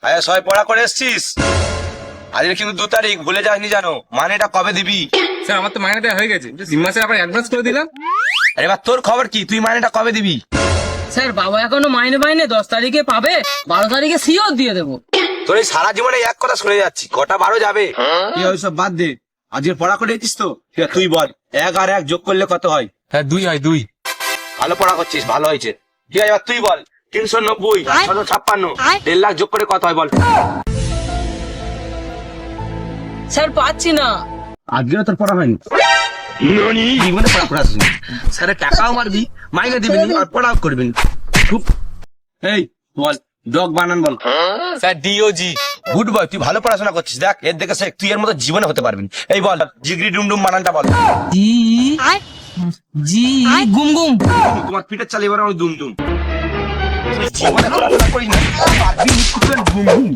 আরে সবাই পড়া করে এসছিস? আজকে কিন্তু 2 তারিখ, ভুলে যাসনি জানো? মানেটা কবে দিবি? স্যার আমার তো মাইনে দেওয়া হয়ে গেছে, 3 মাসের আবার অ্যাডভান্স করে দিলাম। আরে এবার তোর খবর কি? তুই মানেটা কবে দিবি? স্যার বাবা এখনো মাইনে পাইনি, 10 তারিখে পাবে, 12 তারিখে সিওর দিয়ে দেবো। তোর এই সারা জীবনে এক কথা শুনে যাচ্ছি, কটা 12 যাবে? তুই ওইসব বাদ দে, আজকে পড়া করে এসছিস তো? ঠিক আছে, তুই বল 1 আর 1 যোগ করলে কত হয়? হ্যাঁ 2 হয় 2। ভালো পড়া করছিস, ভালো হয়েছে। ঠিক আছে, এবার তুই বল 390 756 1.5 লাখ যোগ করে কত হয় বল? স্যার পাচ্ছি না। আজকে তোর পড়া হয়নি? জীবনে পড়া করাস নি। স্যারে টাকাও মারবি, মাইনে দিবি নি, আর পড়াও করবি নি। খুব এই বল ডগ বানান বল। Sir D O G. গুড বয়, তুই ভালো পড়াশোনা করছিস। দেখ এর দেখে শেখ, তুই এর মতো জীবনে হতে পারবি না। এই বল জিগরি ডুমডুম বানানটা বল। জি জি গুম গুম। তোমার পিঠের চাল এবার আমি দুম দুম। জীবনে পড়াশোনা করিস না, পারবি না, ঘুম ঘুম।